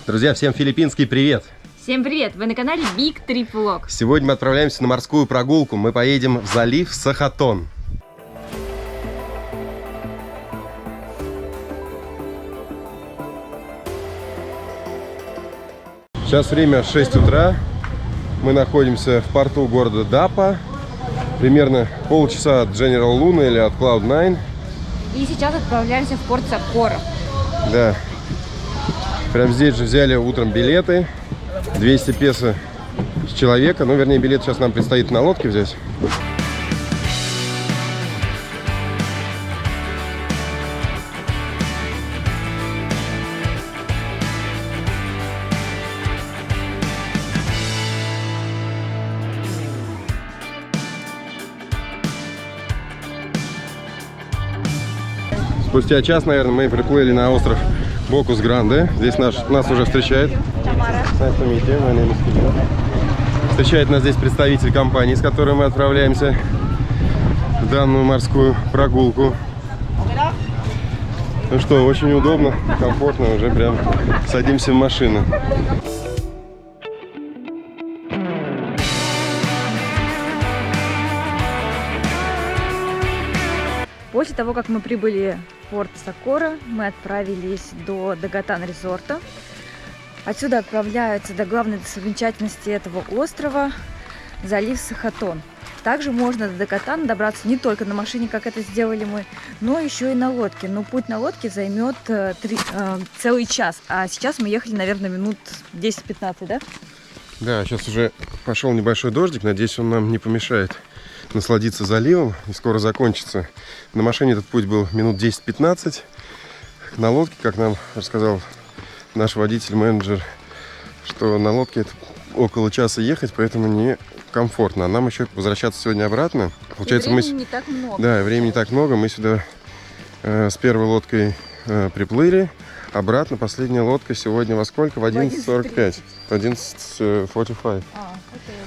Друзья, всем филиппинский привет! Всем привет! Вы на канале Big Trip Vlog. Сегодня мы отправляемся на морскую прогулку. Мы поедем в залив Сахатон. Сейчас время 6 утра. Мы находимся в порту города Дапа. Примерно полчаса от General Luna или от Cloud9. И сейчас отправляемся в порт Сокора. Да. Прям здесь же взяли утром билеты. 200 песо с человека. Ну, вернее, билет сейчас нам предстоит на лодке взять. Спустя час, наверное, мы приплыли на остров Бокус-Гранде. Здесь нас уже встречает. Встречает нас здесь представитель компании, с которой мы отправляемся в данную морскую прогулку. Ну что, очень удобно, комфортно, уже прям садимся в машину. После того, как мы прибыли в порт Сокора, мы отправились до Дагатан-резорта. Отсюда отправляются до главной достопримечательности этого острова – залив Сахатон. Также можно до Дагатана добраться не только на машине, как это сделали мы, но еще и на лодке. Но путь на лодке займет целый час, а сейчас мы ехали, наверное, минут 10-15, да? Да, сейчас уже пошел небольшой дождик, надеюсь, он нам не помешает насладиться заливом и скоро закончится. На машине этот путь был минут 10-15. На лодке, как нам рассказал наш водитель-менеджер, что на лодке это около часа ехать, поэтому не комфортно. А нам еще возвращаться сегодня обратно. Получается, времени не так много. Да, времени не так много. Мы сюда с первой лодкой приплыли. Обратно последняя лодка сегодня во сколько? В 11:45. В 11:45.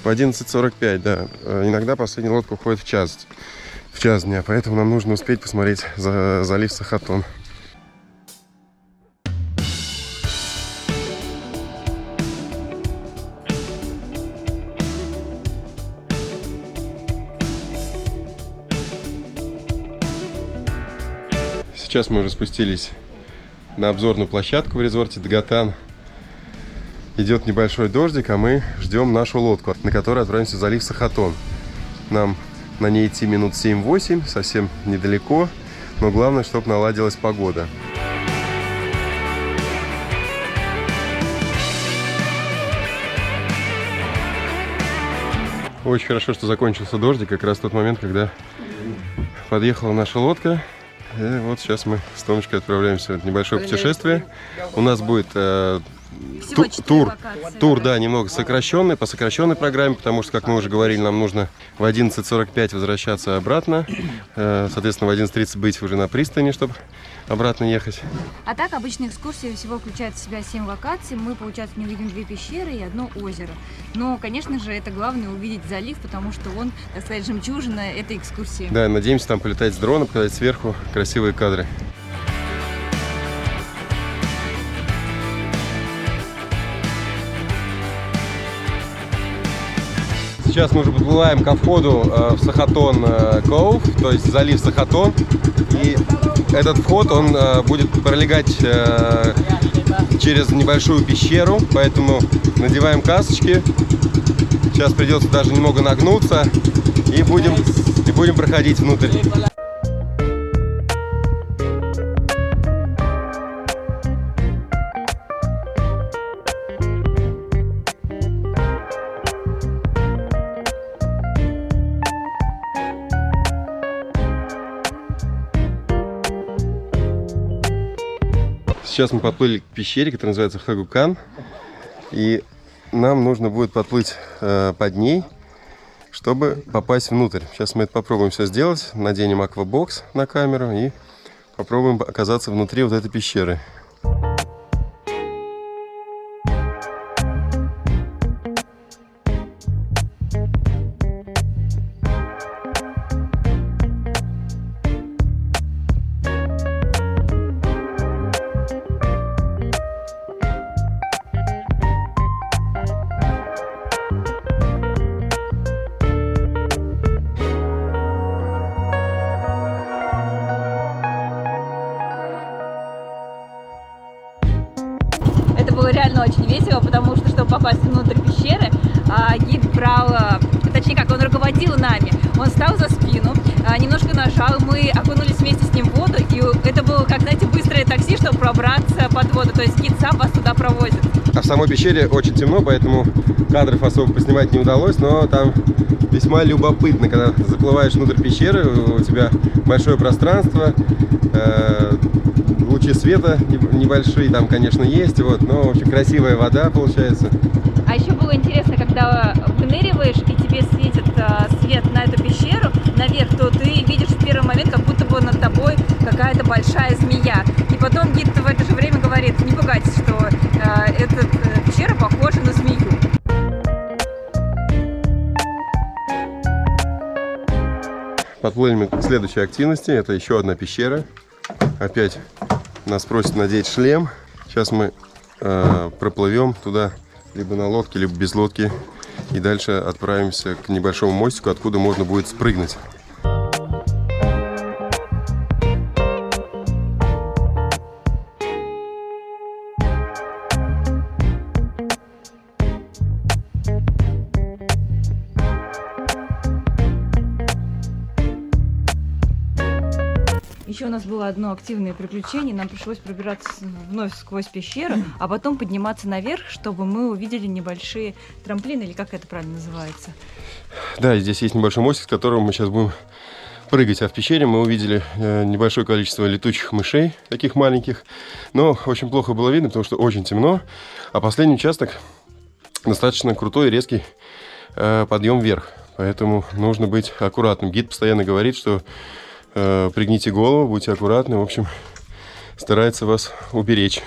В 11:45, да. Иногда последняя лодка уходит в час дня, поэтому нам нужно успеть посмотреть залив Сахатон. Сейчас мы уже спустились на обзорную площадку в резорте Дагатан. Идет небольшой дождик, а мы ждем нашу лодку, на которой отправимся в залив Сахатон. Нам на ней идти минут 7-8, совсем недалеко, но главное, чтобы наладилась погода. Очень хорошо, что закончился дождик, как раз в тот момент, когда подъехала наша лодка. И вот сейчас мы с Томочкой отправляемся в небольшое путешествие. У нас будет тур, да, немного сокращенный, по сокращенной программе, потому что, как мы уже говорили, нам нужно в 11:45 возвращаться обратно. Соответственно, в 11:30 быть уже на пристани, чтобы обратно ехать. А так, обычная экскурсия всего включает в себя 7 локаций. Мы, получается, не увидим 2 пещеры и 1 озеро. Но, конечно же, это главное увидеть залив, потому что он, так сказать, жемчужина этой экскурсии. Да, надеемся там полетать с дрона, показать сверху красивые кадры. Сейчас мы уже подплываем ко входу в Сахатон Коув, то есть залив Сахатон. И этот вход, он будет пролегать через небольшую пещеру, поэтому надеваем касочки. Сейчас придется даже немного нагнуться и будем проходить внутрь. Сейчас мы подплыли к пещере, которая называется Хагукан. И нам нужно будет подплыть под ней, чтобы попасть внутрь. Сейчас мы это попробуем все сделать. Наденем аквабокс на камеру и попробуем оказаться внутри вот этой пещеры. это было реально очень весело, потому что, чтобы попасть внутрь пещеры, гид брал, точнее как, он руководил нами. Он встал за спину, немножко нажал, мы окунулись вместе с ним в воду, и это было, как, знаете, быстрое такси, чтобы пробраться под воду, то есть гид сам вас туда проводит. А в самой пещере очень темно, поэтому кадров особо поснимать не удалось, но там весьма любопытно, когда заплываешь внутрь пещеры, у тебя большое пространство, лучи света небольшие там, конечно, есть, вот, но, в общем, красивая вода получается. А еще было интересно, когда выныриваешь и тебе светит свет на эту пещеру наверх, то ты видишь в первый момент, как будто бы над тобой какая-то большая змея. И потом гид в это же время говорит: не пугайтесь, что эта пещера похожа на змею. Подплыли мы к следующей активности, это еще одна пещера. Опять нас просят надеть шлем. Сейчас мы проплывем туда либо на лодке, либо без лодки. И дальше отправимся к небольшому мостику, откуда можно будет спрыгнуть. Еще у нас было одно активное приключение. Нам пришлось пробираться вновь сквозь пещеру, а потом подниматься наверх, чтобы мы увидели небольшие трамплины, или как это правильно называется. Да, здесь есть небольшой мостик, с которым мы сейчас будем прыгать. А в пещере мы увидели небольшое количество летучих мышей, таких маленьких. Но очень плохо было видно, потому что очень темно. А последний участок достаточно крутой и резкий подъем вверх. Поэтому нужно быть аккуратным. Гид постоянно говорит, что пригните голову, будьте аккуратны. В общем, старается вас уберечь.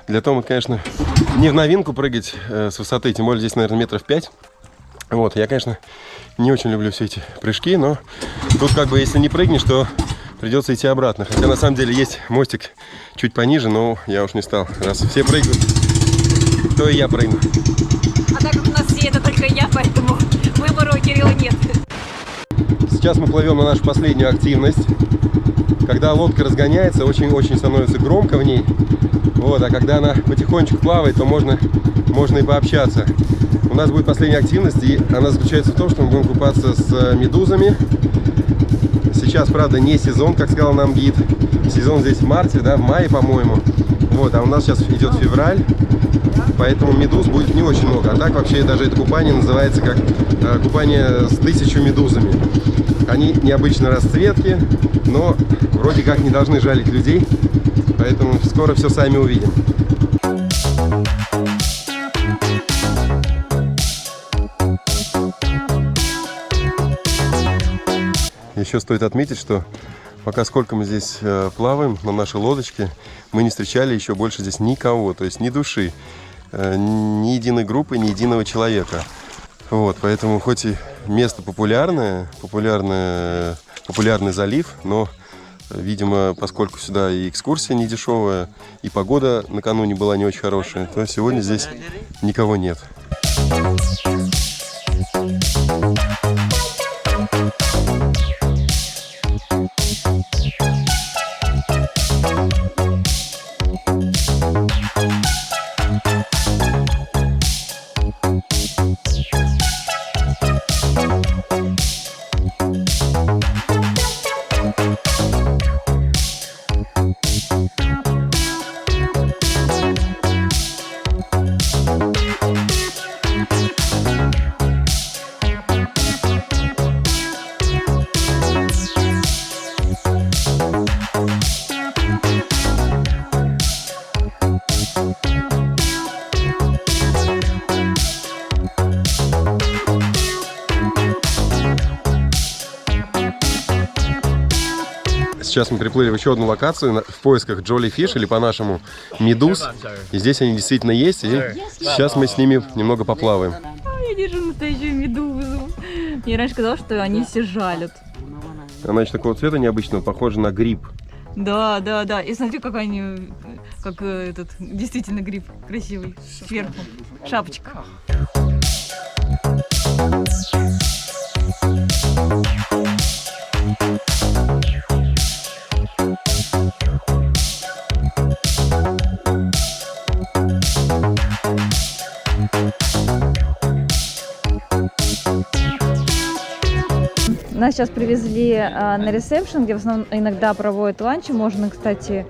Для Тома, конечно, не в новинку прыгать с высоты, тем более здесь, наверное, метров 5. Вот, я, конечно, не очень люблю все эти прыжки, но тут как бы, если не прыгнешь, то придется идти обратно. Хотя, на самом деле, есть мостик чуть пониже, но я уж не стал. Раз все прыгают, то и я прыгну. А так как у нас все это только я, поэтому выбора у Кирилла нет. Сейчас мы плывем на нашу последнюю активность. Когда лодка разгоняется, очень-очень становится громко в ней. Вот, а когда она потихонечку плавает, то можно и пообщаться. У нас будет последняя активность, и она заключается в том, что мы будем купаться с медузами. Сейчас, правда, не сезон, как сказал нам гид. Сезон здесь в марте, да, в мае, по-моему. Вот, а у нас сейчас идет февраль, поэтому медуз будет не очень много. А так вообще даже это купание называется как купание с 1000 медузами. Они необычной расцветки, но вроде как не должны жалить людей. Поэтому скоро все сами увидим. Еще стоит отметить, что пока сколько мы здесь плаваем на нашей лодочке, мы не встречали еще больше здесь никого, то есть ни души, ни единой группы, ни единого человека. Вот, поэтому хоть и место популярный залив, но видимо, поскольку сюда и экскурсия не дешевая, и погода накануне была не очень хорошая, то сегодня здесь никого нет. Сейчас мы приплыли в еще одну локацию в поисках Джоли-фиш, или по-нашему медуз. И здесь они действительно есть, и сейчас мы с ними немного поплаваем. Я держу настоящую медузу. Мне раньше казалось, что они все жалят. Она еще такого цвета необычного, похожа на гриб. Да, да, да. И смотри, как они, как этот, действительно гриб красивый. Сверху. Шапочка. Нас сейчас привезли на ресепшн, где в основном иногда проводят ланчи. Можно, кстати,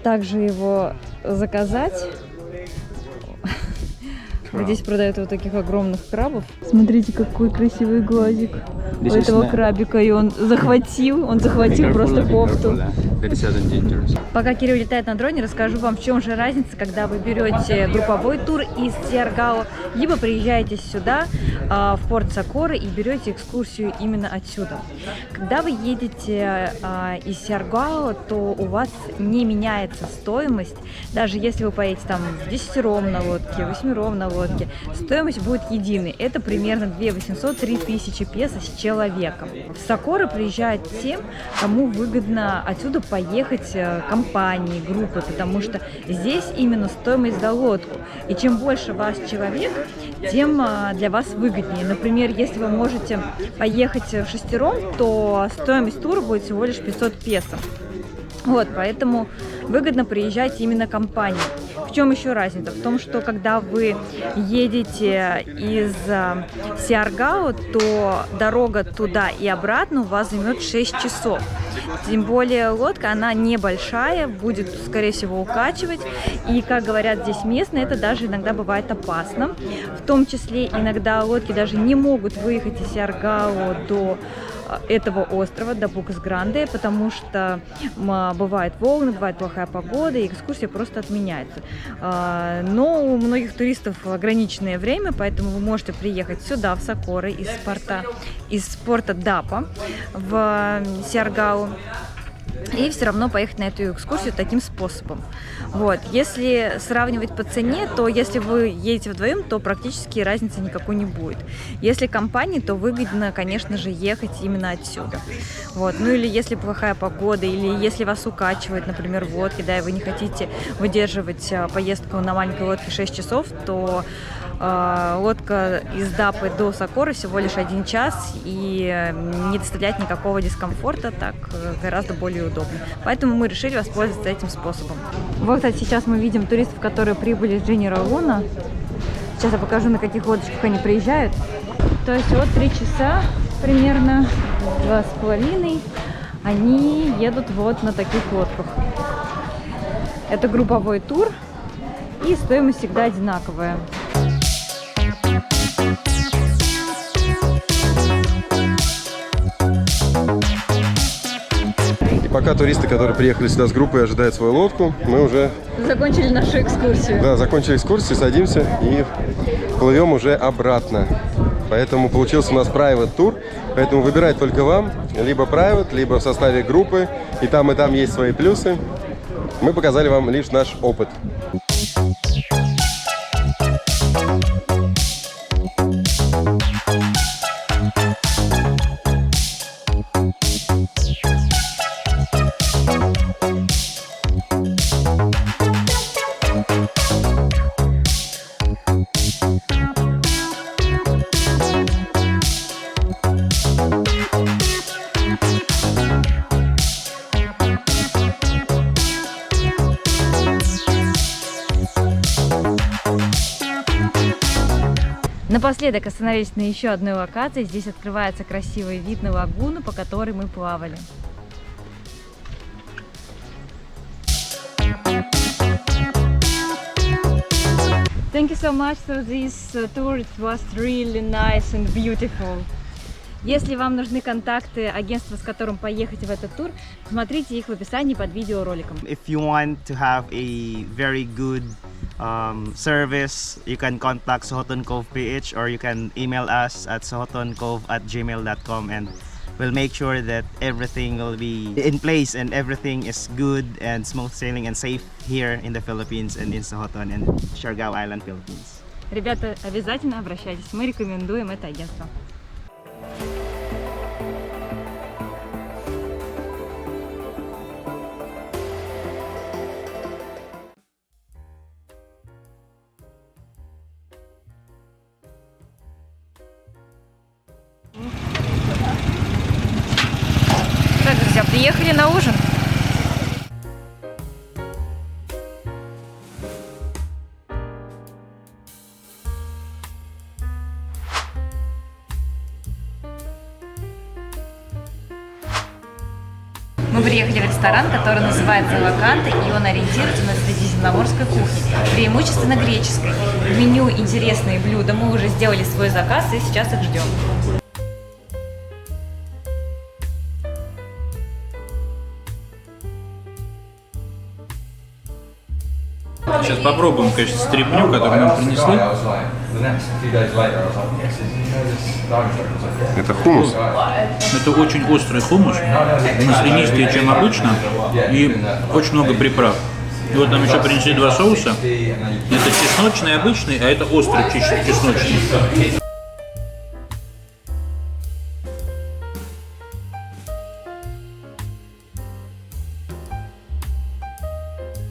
также его заказать. Вот здесь продают вот таких огромных крабов. Смотрите, какой красивый глазик у этого крабика. И он захватил просто кофту. Пока Кирилл летает на дроне, расскажу вам, в чем же разница, когда вы берете групповой тур из Сиаргао, либо приезжаете сюда, в порт Сакора, и берете экскурсию именно отсюда. Когда вы едете из Сиаргао, то у вас не меняется стоимость, даже если вы поедете там в 10-ром на лодке, 8-ром на лодке, стоимость будет единой. Это примерно 2800-3000 песо с человеком. В Сакора приезжают тем, кому выгодно отсюда поехать компании, группы, потому что здесь именно стоимость за лодку. И чем больше вас человек, тем для вас выгоднее. Например, если вы можете поехать в 6-ром, то стоимость тура будет всего лишь 500 песо. Вот, поэтому выгодно приезжать именно компании. В чем еще разница? В том, что когда вы едете из Сиаргао, то дорога туда и обратно у вас займет 6 часов. Тем более лодка, она небольшая, будет, скорее всего, укачивать. И, как говорят здесь местные, это даже иногда бывает опасно. В том числе иногда лодки даже не могут выехать из Сиаргао до этого острова, до Букас-Гранде, потому что бывают волны, бывает плохая погода, и экскурсия просто отменяется. Но у многих туристов ограниченное время, поэтому вы можете приехать сюда, в Сакора, из порта Дапа в Сиаргао, и все равно поехать на эту экскурсию таким способом. Вот. Если сравнивать по цене, то если вы едете вдвоем, то практически разницы никакой не будет. Если компания, то выгодно, конечно же, ехать именно отсюда. Вот. Ну или если плохая погода, или если вас укачивает, например, в лодке, да, и вы не хотите выдерживать поездку на маленькой лодке 6 часов, то лодка из Дапы до Сакора всего лишь 1 час и не доставляет никакого дискомфорта, так гораздо более удобно. Поэтому мы решили воспользоваться этим способом. Вот, кстати, сейчас мы видим туристов, которые прибыли с Дженера Луна. Сейчас я покажу, на каких лодочках они приезжают. То есть вот 3 часа примерно, 2,5, они едут вот на таких лодках. Это групповой тур, и стоимость всегда одинаковая. Пока туристы, которые приехали сюда с группой, ожидают свою лодку, мы уже... Закончили нашу экскурсию. Да, закончили экскурсию, садимся и плывем уже обратно. Поэтому получился у нас private тур, поэтому выбирать только вам, либо private, либо в составе группы, и там есть свои плюсы. Мы показали вам лишь наш опыт. Напоследок остановились на еще одной локации. Здесь открывается красивый вид на лагуну, по которой мы плавали. Thank you so much for this tour. It was really nice and beautiful. Если вам нужны контакты агентства, с которым поехать в этот тур, смотрите их в описании под видеороликом. If you want to have a very good service, you can contact Sohoton Cove PH, or you can email us at sohotoncove@gmail.com, and we'll make sure that everything will be in place and everything is good and smooth sailing and safe here in the Philippines and in Sohoton and Siargao Island, Philippines. Ребята, обязательно обращайтесь, мы рекомендуем это агентство. приехали на ужин. Мы приехали в ресторан, который называется «Ваканта», и он ориентируется на средиземноморской кухне, преимущественно греческой. В меню интересные блюда, мы уже сделали свой заказ и сейчас их ждем. Сейчас попробуем, конечно, стряпню, которую нам принесли. Это хумус. Это очень острый хумус, маслянистее, чем обычно, и очень много приправ. И вот нам еще принесли два соуса. Это чесночный обычный, а это острый чесночный.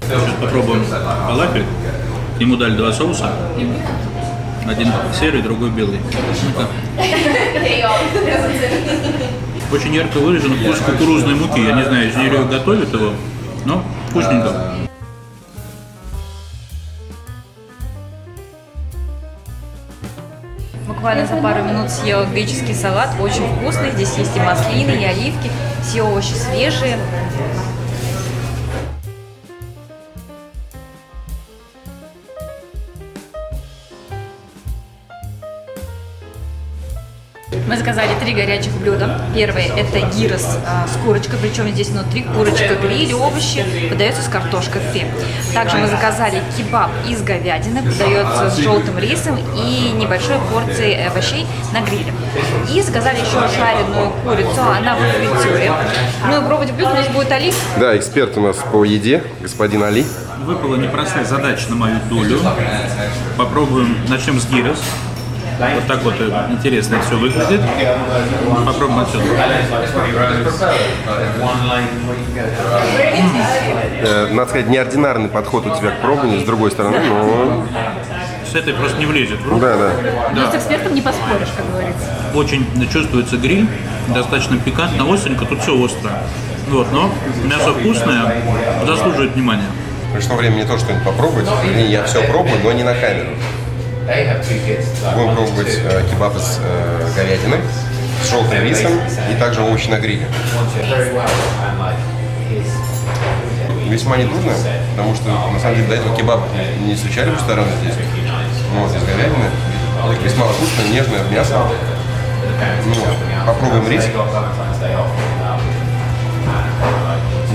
Сейчас попробуем фалафель. Ему дали два соуса. Один серый, другой белый. Очень ярко выражен вкус кукурузной муки. Я не знаю, из нее готовят его, но вкусненько. Буквально за пару минут съела греческий салат, очень вкусный. Здесь есть и маслины, и оливки, все овощи свежие. Мы заказали 3 горячих блюда. Первое – это гирос с курочкой, причем здесь внутри курочка гриль, овощи, подается с картошкой фри. Также мы заказали кебаб из говядины, подается с желтым рисом и небольшой порцией овощей на гриле. И заказали еще жареную курицу, она в фритюре. Ну и пробовать блюдо у нас будет Али. Да, эксперт у нас по еде, господин Али. Выпала непростая задача на мою долю. Попробуем, начнем с гирос. Вот так вот интересно все выглядит. Попробуем отсюда. Надо сказать, неординарный подход у тебя к пробованию, с другой стороны, но... С этой просто не влезет в рот. Да, да. Но с экспертом не поспоришь, как говорится. Очень чувствуется гриль, достаточно пикантно, остренько, тут все остро. Вот, но мясо вкусное, заслуживает внимания. Пришло время не то, что-нибудь попробовать. Я все пробую, но не на камеру. Будем пробовать кебаб из говядины с желтым рисом и также овощи на гриле. Весьма нетрудно, потому что на самом деле до этого кебаб не встречали в ресторане здесь. Вот, из говядины. Весьма вкусное, нежное мясо. Ну, попробуем рис.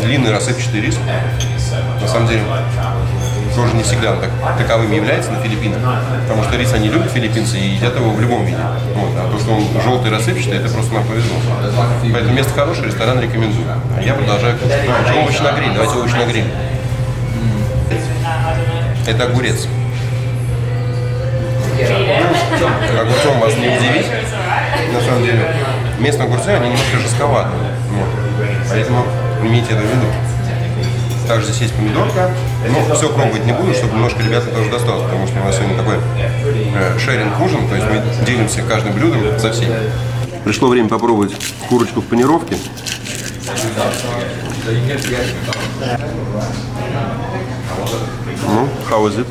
Длинный рассыпчатый рис. На самом деле, тоже не всегда таковым является на Филиппинах, потому что рис они любят, филиппинцы, и едят его в любом виде. Вот. А то, что он желтый рассыпчатый, это просто нам повезло. Поэтому место хорошее, ресторан рекомендую. А я продолжаю кушать. Ну, овощи на гриль, давайте овощи на гриль. Это огурец. Огурцом вас не удивить, на самом деле. Местные огурцы, они немножко жестковаты. Вот. Поэтому имейте это в виду. Также здесь есть помидорка, но все пробовать не буду, чтобы немножко ребятам тоже досталось, потому что у нас сегодня такой шеринг-ужин, то есть мы делимся каждым блюдом со всеми. Пришло время попробовать курочку в панировке. Ну, how is it?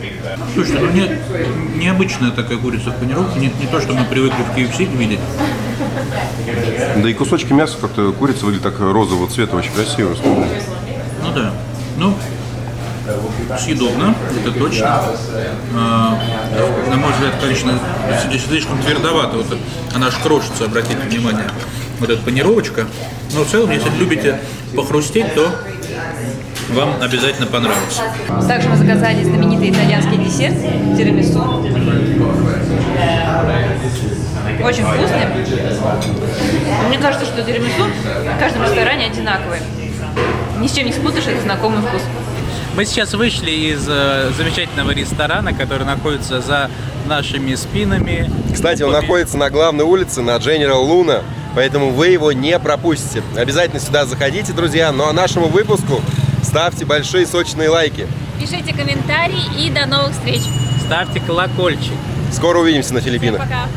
Слушай, ну необычная такая курица в панировке, не то, что мы привыкли в KFC видеть. Да и кусочки мяса как-то курица выглядит так розового цвета, очень красиво. Ну да. Ну, съедобно, это точно. На мой взгляд, конечно, слишком твердовато. Вот она аж крошится, обратите внимание. Вот эта панировочка. Но в целом, если любите похрустеть, то вам обязательно понравится. Также мы заказали знаменитый итальянский десерт тирамису. Очень вкусный. Мне кажется, что тирамису в каждом ресторане одинаковый. Ни с чем не спутаешь, это знакомый вкус. Мы сейчас вышли из замечательного ресторана, который находится за нашими спинами. Кстати, он находится на главной улице, на General Luna, поэтому вы его не пропустите. Обязательно сюда заходите, друзья. Ну а нашему выпуску ставьте большие сочные лайки. Пишите комментарии и до новых встреч. Ставьте колокольчик. Скоро увидимся на Филиппинах. Пока.